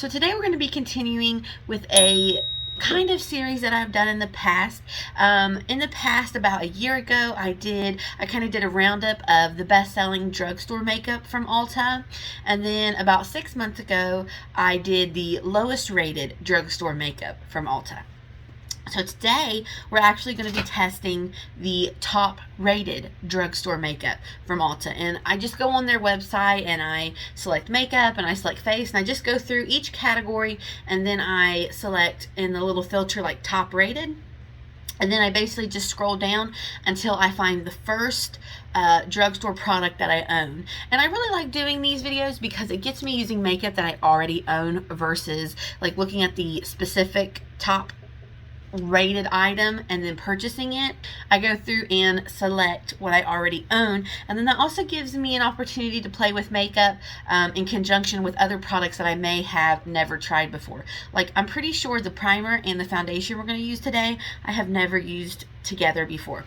So today we're going to be continuing with a kind of series that I've done in the past. About a year ago, I kind of did a roundup of the best-selling drugstore makeup from Ulta, and then about 6 months ago, I did the lowest rated drugstore makeup from Ulta. So today, we're actually going to be testing the top rated drugstore makeup from Ulta. And I just go on their website and I select makeup and I select face and I just go through each category and then I select in the little filter like top rated. And then I basically just scroll down until I find the first drugstore product that I own. And I really like doing these videos because it gets me using makeup that I already own versus like looking at the specific top rated item and then purchasing it. I go through and select what I already own, and then that also gives me an opportunity to play with makeup in conjunction with other products that I may have never tried before. Like, I'm pretty sure the primer and the foundation we're going to use today I have never used together before.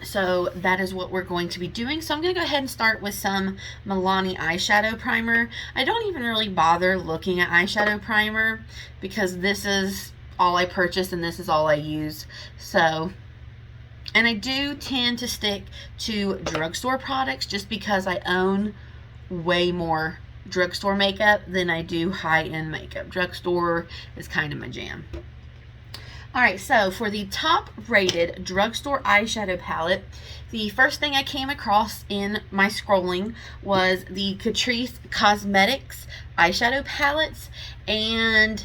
So that is what we're going to be doing. So I'm going to go ahead and start with some Milani eyeshadow primer. I don't even really bother looking at eyeshadow primer because this is all I purchase and this is all I use. So, and I do tend to stick to drugstore products just because I own way more drugstore makeup than I do high-end makeup. Drugstore is kind of my jam. Alright, so for the top rated drugstore eyeshadow palette, the first thing I came across in my scrolling was the Catrice Cosmetics eyeshadow palettes, and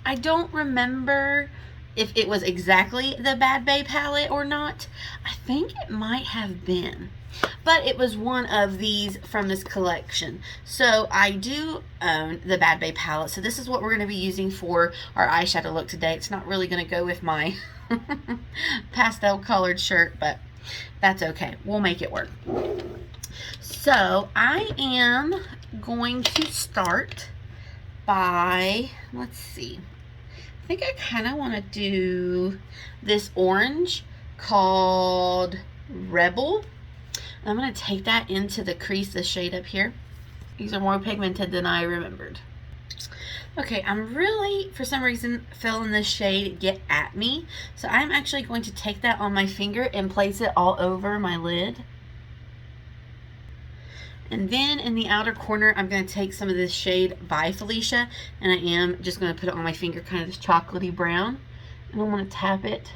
I don't remember if it was exactly the Bad Bae palette or not. I think it might have been, but it was one of these from this collection. So I do own the Bad Bae palette, so this is what we're going to be using for our eyeshadow look today. It's not really going to go with my pastel colored shirt, but that's okay. We'll make it work. So I am going to start by, let's see, I think I kind of want to do this orange called Rebel. I'm going to take that into the crease, the shade up here. These are more pigmented than I remembered. Okay, I'm really, for some reason, feeling this shade Get At Me. So I'm actually going to take that on my finger and place it all over my lid. And then in the outer corner, I'm going to take some of this shade By Felicia, and I am just going to put it on my finger, kind of this chocolatey brown. And I'm going to tap it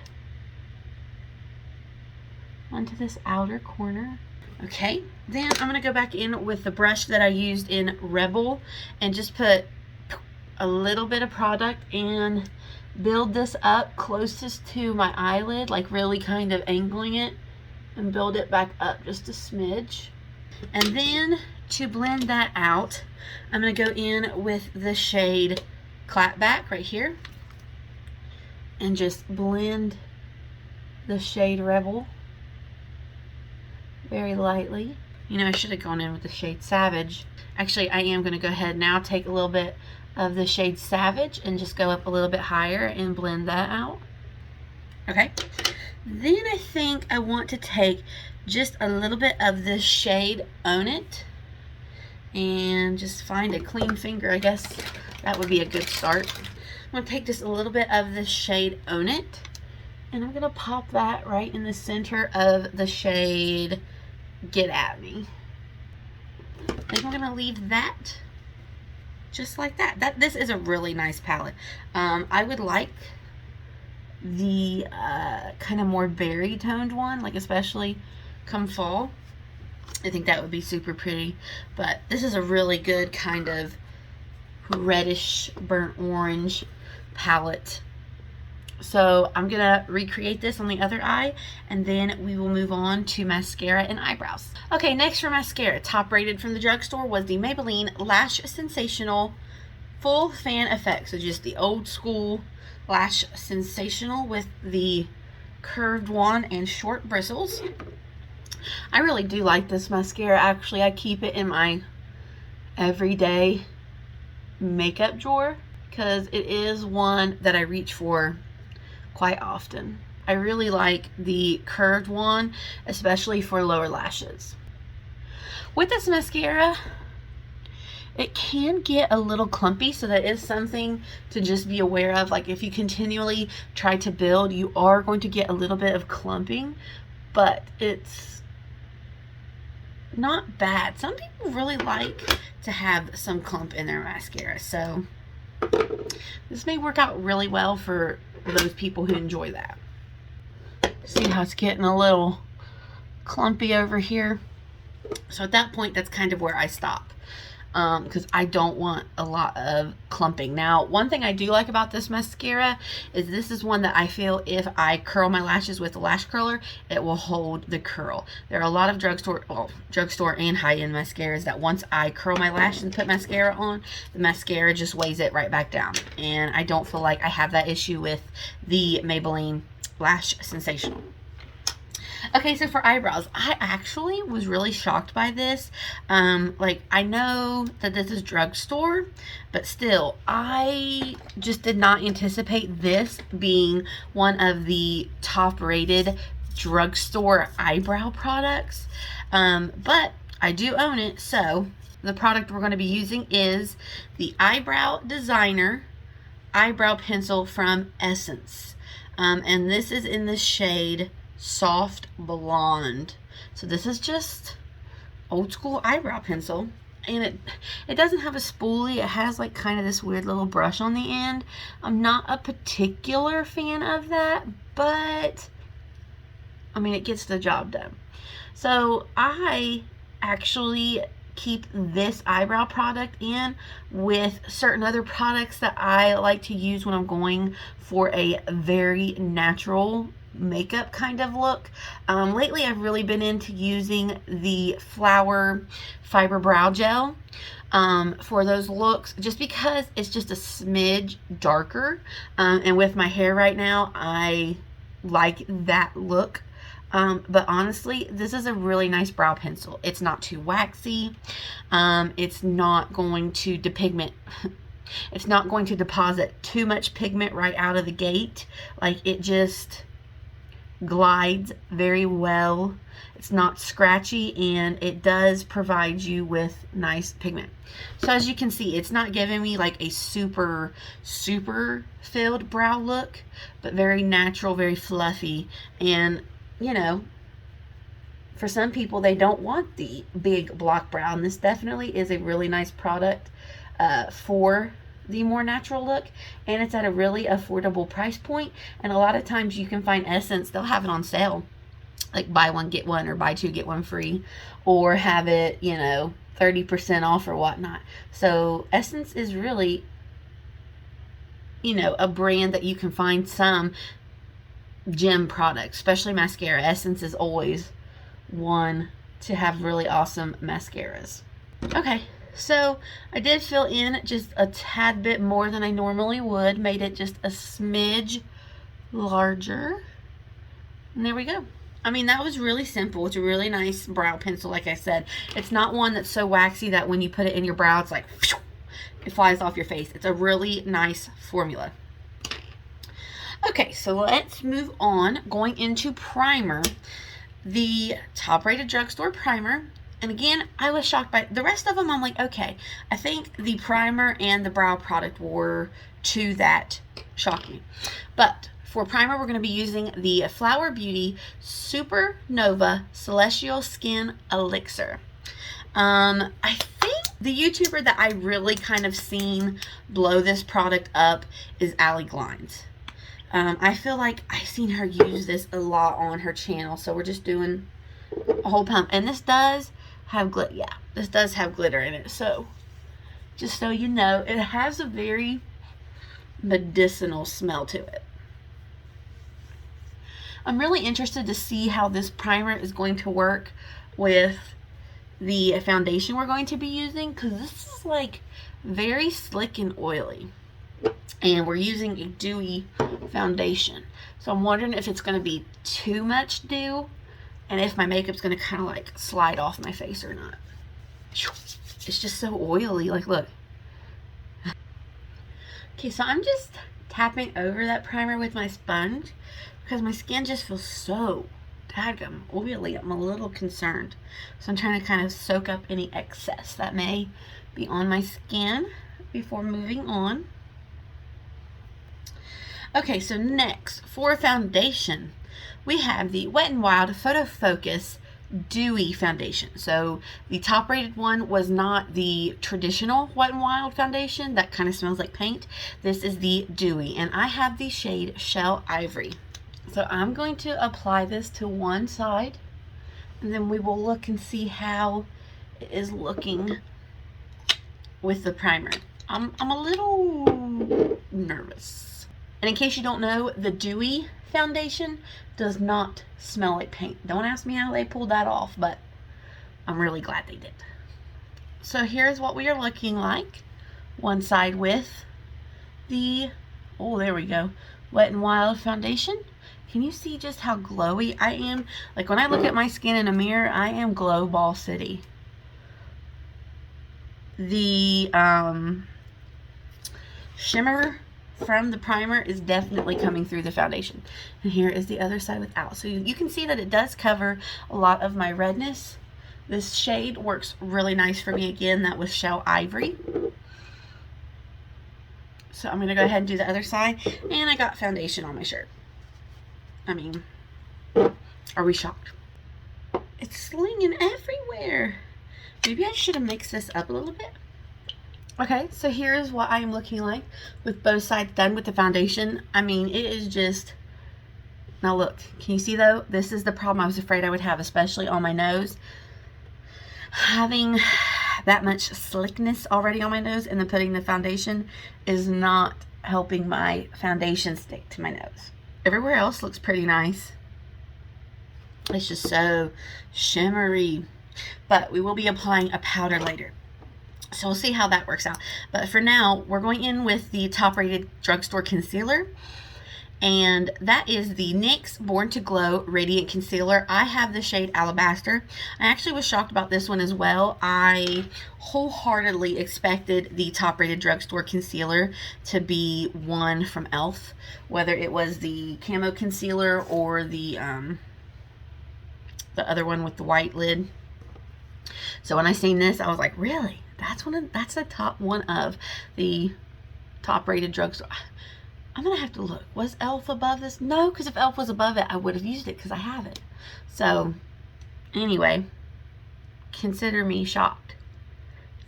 onto this outer corner. Okay, then I'm going to go back in with the brush that I used in Rebel and just put a little bit of product and build this up closest to my eyelid, like really kind of angling it, and build it back up just a smidge. And then to blend that out, I'm going to go in with the shade Clapback right here and just blend the shade Rebel very lightly. You know, I should have gone in with the shade Savage. Actually, I am going to go ahead now, take a little bit of the shade Savage and just go up a little bit higher and blend that out. Okay. Then I think I want to take just a little bit of this shade Own It and just find a clean finger. I guess that would be a good start. I'm going to take just a little bit of this shade Own It and I'm going to pop that right in the center of the shade Get At Me. I think I'm going to leave that just like that. This is a really nice palette. I would like the kind of more berry toned one, like especially come fall. I think that would be super pretty, but this is a really good kind of reddish burnt orange palette. So I'm gonna recreate this on the other eye and then we will move on to mascara and eyebrows. Okay, next for mascara, top rated from the drugstore was the Maybelline Lash Sensational Full Fan Effect. So just the old school Lash Sensational with the curved wand and short bristles. I really do like this mascara. Actually, I keep it in my everyday makeup drawer because it is one that I reach for quite often. I really like the curved one, especially for lower lashes. With this mascara, it can get a little clumpy, so that is something to just be aware of. Like if you continually try to build, you are going to get a little bit of clumping, but it's not bad. Some people really like to have some clump in their mascara, so this may work out really well for those people who enjoy that. See how it's getting a little clumpy over here? So at that point, that's kind of where I stop, because I don't want a lot of clumping. Now, one thing I do like about this mascara is this is one that I feel if I curl my lashes with a lash curler, it will hold the curl. There are a lot of drugstore and high-end mascaras that once I curl my lashes and put mascara on, the mascara just weighs it right back down. And I don't feel like I have that issue with the Maybelline Lash Sensational. Okay, so for eyebrows, I actually was really shocked by this. Like, I know that this is drugstore, but still, I just did not anticipate this being one of the top-rated drugstore eyebrow products. But I do own it, so the product we're going to be using is the Eyebrow Designer Eyebrow Pencil from Essence. And this is in the shade Soft Blonde. So this is just old school eyebrow pencil, and it doesn't have a spoolie. It has like kind of this weird little brush on the end. I'm not a particular fan of that, but I mean, it gets the job done. So I actually keep this eyebrow product in with certain other products that I like to use when I'm going for a very natural makeup kind of look. Lately I've really been into using the Flower Fiber Brow Gel for those looks, just because it's just a smidge darker, and with my hair right now I like that look. But honestly, this is a really nice brow pencil. It's not too waxy. It's not going to depigment. It's not going to deposit too much pigment right out of the gate. Like, it just glides very well. It's not scratchy, and it does provide you with nice pigment. So as you can see, it's not giving me like a super filled brow look, but very natural, very fluffy. And you know, for some people, they don't want the big block brow, and this definitely is a really nice product for the more natural look, and it's at a really affordable price point. And a lot of times you can find Essence, they'll have it on sale, like buy one get one or buy two get one free, or have it, you know, 30% off or whatnot. So Essence is really, you know, a brand that you can find some gem products, especially mascara. Essence is always one to have really awesome mascaras. Okay, so I did fill in just a tad bit more than I normally would, made it just a smidge larger, and there we go. I mean, that was really simple. It's a really nice brow pencil. Like I said, it's not one that's so waxy that when you put it in your brow, it's like it flies off your face. It's a really nice formula. Okay, so let's move on. Going into primer, the top-rated drugstore primer. And again, I was shocked by the rest of them. I'm like, okay, I think the primer and the brow product were two that shocked me. But for primer, we're going to be using the Flower Beauty Supernova Celestial Skin Elixir. I think the YouTuber that I really kind of seen blow this product up is Allie Glines. I feel like I've seen her use this a lot on her channel, so we're just doing a whole pump. And this does have glitter. Yeah, this does have glitter in it. So just so you know, it has a very medicinal smell to it. I'm really interested to see how this primer is going to work with the foundation we're going to be using, because this is like very slick and oily. And we're using a dewy foundation. So I'm wondering if it's going to be too much dew, and if my makeup's going to kind of like slide off my face or not. It's just so oily. Like, look. Okay, so I'm just tapping over that primer with my sponge because my skin just feels so dadgum oily. I'm a little concerned. So I'm trying to kind of soak up any excess that may be on my skin before moving on. Okay, so next, for foundation, we have the Wet n Wild Photofocus Dewy foundation. So the top rated one was not the traditional Wet n Wild foundation that kind of smells like paint. This is the Dewy, and I have the shade Shell Ivory. So I'm going to apply this to one side, and then we will look and see how it is looking with the primer. I'm a little nervous. And in case you don't know, the Dewy foundation does not smell like paint. Don't ask me how they pulled that off, but I'm really glad they did. So here's what we are looking like. One side with the, oh, there we go, Wet n Wild foundation. Can you see just how glowy I am? Like when I look at my skin in a mirror, I am glow ball city. The shimmer from the primer is definitely coming through the foundation. And here is the other side without. So you can see that it does cover a lot of my redness. This shade works really nice for me. Again, that was Shell Ivory. So I'm going to go ahead and do the other side. And I got foundation on my shirt. I mean, are we shocked? It's slinging everywhere. Maybe I should have mixed this up a little bit. Okay, so here's what I am looking like with both sides done with the foundation. I mean, it is just, now look, can you see though? This is the problem I was afraid I would have, especially on my nose. Having that much slickness already on my nose and then putting the foundation is not helping my foundation stick to my nose. Everywhere else looks pretty nice. It's just so shimmery. But we will be applying a powder later. So we'll see how that works out. But for now, we're going in with the top-rated drugstore concealer. And that is the NYX Born to Glow Radiant Concealer. I have the shade Alabaster. I actually was shocked about this one as well. I wholeheartedly expected the top-rated drugstore concealer to be one from e.l.f. Whether it was the camo concealer or the other one with the white lid. So when I seen this, I was like, really? That's the top one of the top-rated drugstore. I'm gonna have to look. Was e.l.f. above this? No, because if e.l.f. was above it, I would have used it because I have it. So anyway, consider me shocked.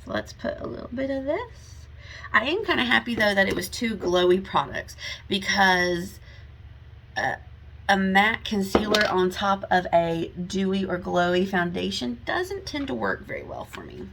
So let's put a little bit of this. I am kind of happy though that it was two glowy products, because a matte concealer on top of a dewy or glowy foundation doesn't tend to work very well for me.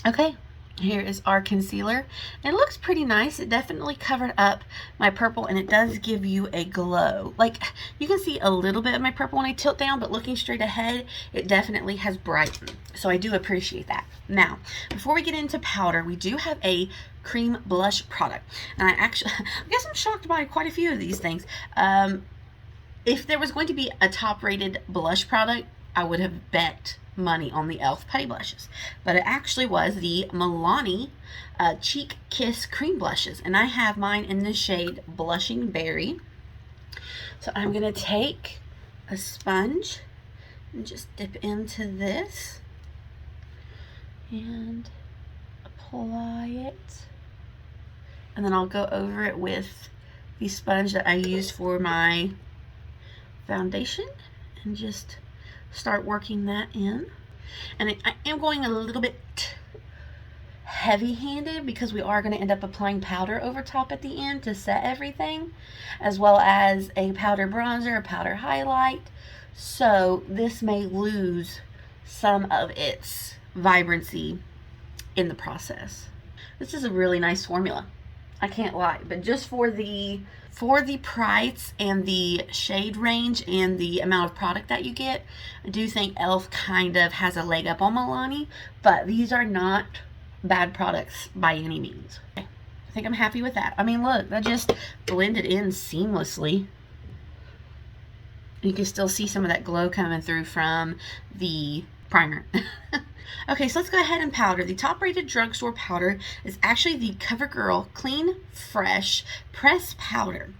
Okay, here is our concealer. It looks pretty nice. It definitely covered up my purple, and it does give you a glow. Like, you can see a little bit of my purple when I tilt down, but looking straight ahead, it definitely has brightened. So I do appreciate that. Now, before we get into powder, we do have a cream blush product. And I guess I'm shocked by quite a few of these things. If there was going to be a top-rated blush product, I would have bet money on the e.l.f. Putty Blushes. But it actually was the Milani Cheek Kiss Cream Blushes. And I have mine in the shade Blushing Berry. So I'm going to take a sponge and just dip into this. And apply it. And then I'll go over it with the sponge that I use for my foundation and just start working that in. And I am going a little bit heavy-handed because we are going to end up applying powder over top at the end to set everything, as well as a powder bronzer, a powder highlight. So this may lose some of its vibrancy in the process. This is a really nice formula, I can't lie, but just for the price and the shade range and the amount of product that you get, I do think e.l.f. kind of has a leg up on Milani, but these are not bad products by any means. Okay. I think I'm happy with that. I mean, look, that just blended in seamlessly. You can still see some of that glow coming through from the primer. Okay, so let's go ahead and powder. The top-rated drugstore powder is actually the CoverGirl Clean Fresh Press Powder.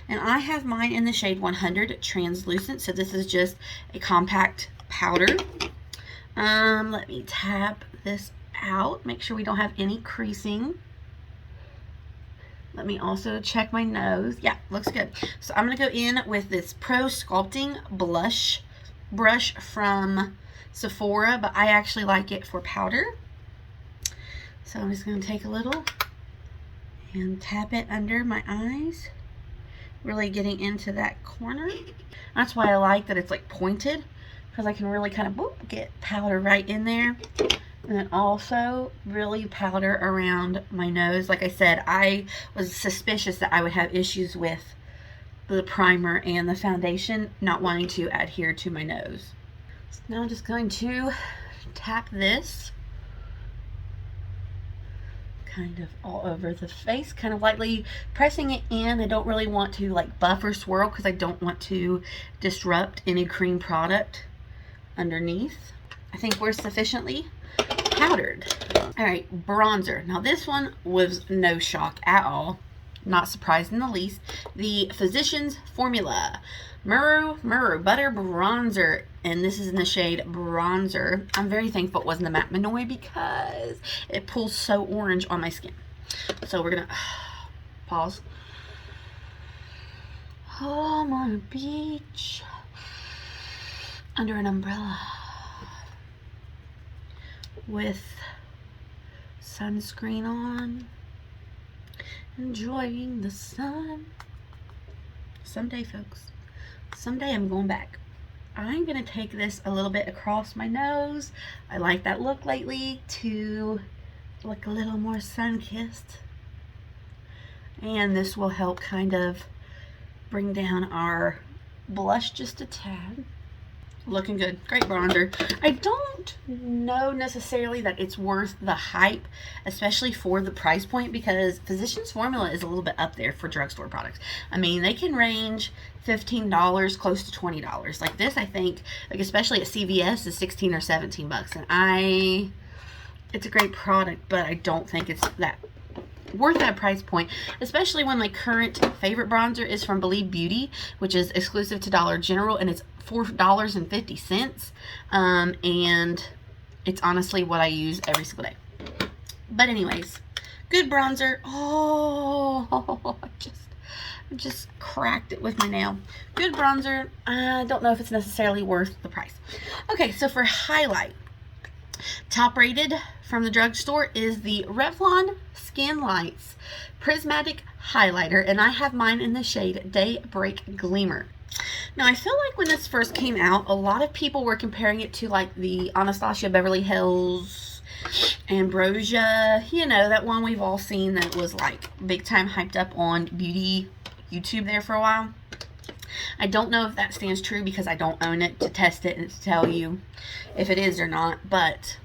And I have mine in the shade 100 Translucent. So this is just a compact powder. Let me tap this out, make sure we don't have any creasing. Let me also check my nose. Yeah, looks good. So I'm going to go in with this Pro Sculpting Blush brush from Sephora, but I actually like it for powder. So I'm just going to take a little and tap it under my eyes, really getting into that corner. That's why I like that it's like pointed, because I can really kind of boop, get powder right in there. And then also really powder around my nose. Like I said, I was suspicious that I would have issues with the primer and the foundation not wanting to adhere to my nose. So now I'm just going to tap this kind of all over the face, kind of lightly pressing it in. I don't really want to like buff or swirl because I don't want to disrupt any cream product underneath. I think we're sufficiently powdered. All right, bronzer. Now this one was no shock at all. Not surprised in the least. The Physicians Formula Murumuru Butter Bronzer, and this is in the shade Bronzer. I'm very thankful it wasn't the matte Minoy because it pulls so orange on my skin. So we're gonna pause. Oh, I'm on a beach under an umbrella with sunscreen on, enjoying the sun. Someday, folks, someday I'm going back. I'm gonna take this a little bit across my nose. I like that look lately to look a little more sun-kissed, and this will help kind of bring down our blush just a tad. Looking good. Great bronzer. I don't know necessarily that it's worth the hype, especially for the price point, because Physicians Formula is a little bit up there for drugstore products. I mean, they can range $15 close to $20. Like this, I think, like especially at CVS, is 16 or 17 bucks. And it's a great product, but I don't think it's that worth that price point, especially when my current favorite bronzer is from Believe Beauty, which is exclusive to Dollar General, and it's $4.50, and it's honestly what I use every single day. But anyways, good bronzer. Oh, I just cracked it with my nail. Good bronzer. I don't know if it's necessarily worth the price. Okay, so for highlight, top rated from the drugstore is the Revlon Skinlights Prismatic Highlighter, and I have mine in the shade Daybreak Glimmer. Now, I feel like when this first came out, a lot of people were comparing it to like the Anastasia Beverly Hills Ambrosia, you know, that one we've all seen that was like big time hyped up on beauty YouTube there for a while. I don't know if that stands true because I don't own it to test it and to tell you if it is or not, but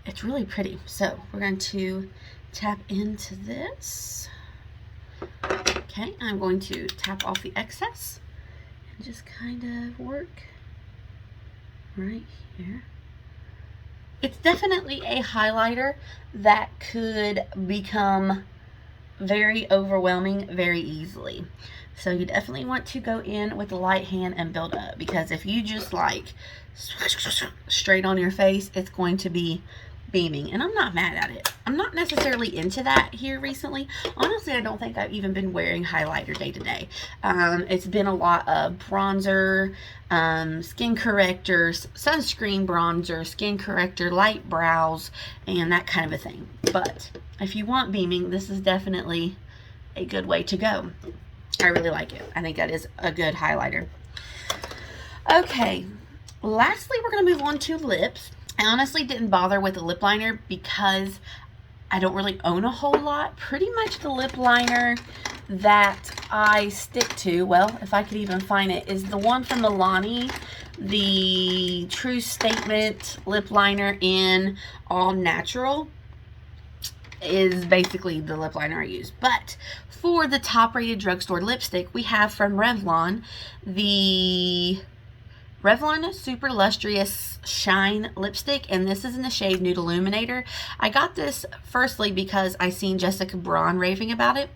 it's really pretty. So we're going to tap into this. Okay, I'm going to tap off the excess and just kind of work right here. It's definitely a highlighter that could become very overwhelming very easily. So you definitely want to go in with the light hand and build up, because if you just like straight on your face, it's going to be beaming, and I'm not mad at it. I'm not necessarily into that here recently. Honestly, I don't think I've even been wearing highlighter day to day. It's been a lot of bronzer, skin correctors, sunscreen bronzer, skin corrector, light brows, and that kind of a thing. But if you want beaming, this is definitely a good way to go. I really like it. I think that is a good highlighter. Okay, lastly, we're going to move on to lips. I honestly didn't bother with a lip liner because I don't really own a whole lot. Pretty much the lip liner that I stick to, well, if I could even find it, is the one from Milani, the True Statement lip liner in All Natural is basically the lip liner I use. But for the top rated drugstore lipstick, we have from Revlon the Revlon Super Lustrious Shine Lipstick, and this is in the shade Nude Illuminator. I got this firstly because I seen Jessica Braun raving about it,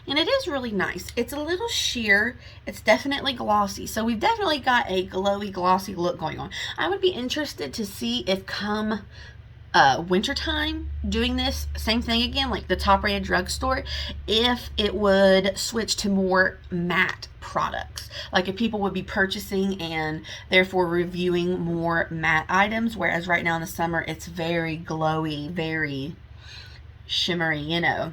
and it is really nice. It's a little sheer. It's definitely glossy, so we've definitely got a glowy, glossy look going on. I would be interested to see if come wintertime doing this same thing again, like the top rated drugstore, if it would switch to more matte products. Like if people would be purchasing and therefore reviewing more matte items, whereas right now in the summer it's very glowy, very shimmery, you know,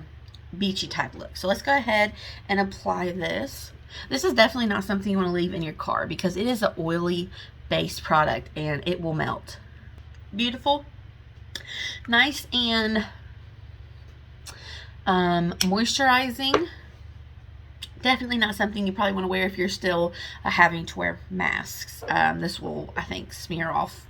beachy type look. So let's go ahead and apply this. This is definitely not something you want to leave in your car because it is an oily based product and it will melt. Beautiful, nice and moisturizing. Definitely not something you probably want to wear if you're still having to wear masks. This will, I think, smear off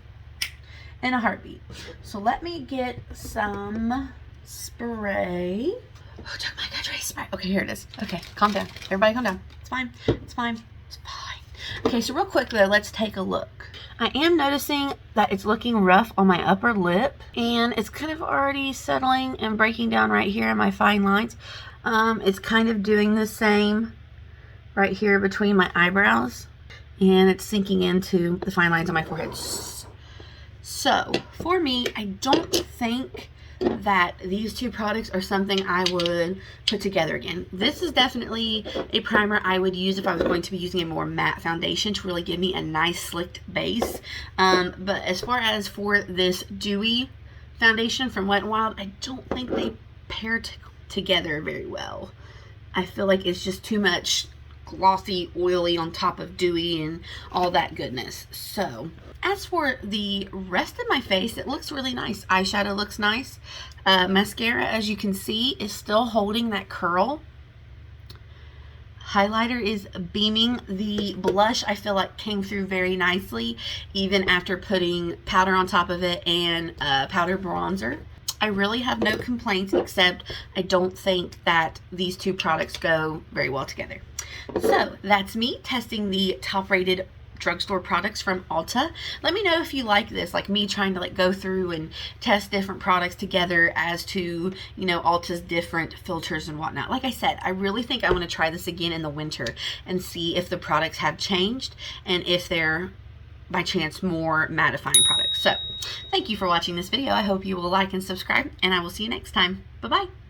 in a heartbeat. So let me get some spray. Oh, took my catrice spray. Okay, here it is. Okay, calm down. Everybody calm down. It's fine. It's fine. It's fine. Okay, so real quick though, let's take a look. I am noticing that it's looking rough on my upper lip, and it's kind of already settling and breaking down right here in my fine lines. It's kind of doing the same right here between my eyebrows, and it's sinking into the fine lines on my forehead. So for me, I don't think that these two products are something I would put together again. This is definitely a primer I would use if I was going to be using a more matte foundation to really give me a nice slicked base. But as far as for this dewy foundation from Wet n Wild, I don't think they pair together very well. I feel like it's just too much glossy, oily on top of dewy and all that goodness. So as for the rest of my face, it looks really nice. Eyeshadow looks nice. Mascara, as you can see, is still holding that curl. Highlighter is beaming. The blush, I feel like, came through very nicely, even after putting powder on top of it and powder bronzer. I really have no complaints, except I don't think that these two products go very well together. So that's me testing the top-rated drugstore products from ULTA. Let me know if you like this, like me trying to like go through and test different products together as to, you know, ULTA's different filters and whatnot. Like I said, I really think I want to try this again in the winter and see if the products have changed and if they're by chance more mattifying products. So thank you for watching this video. I hope you will like and subscribe, and I will see you next time. Bye bye.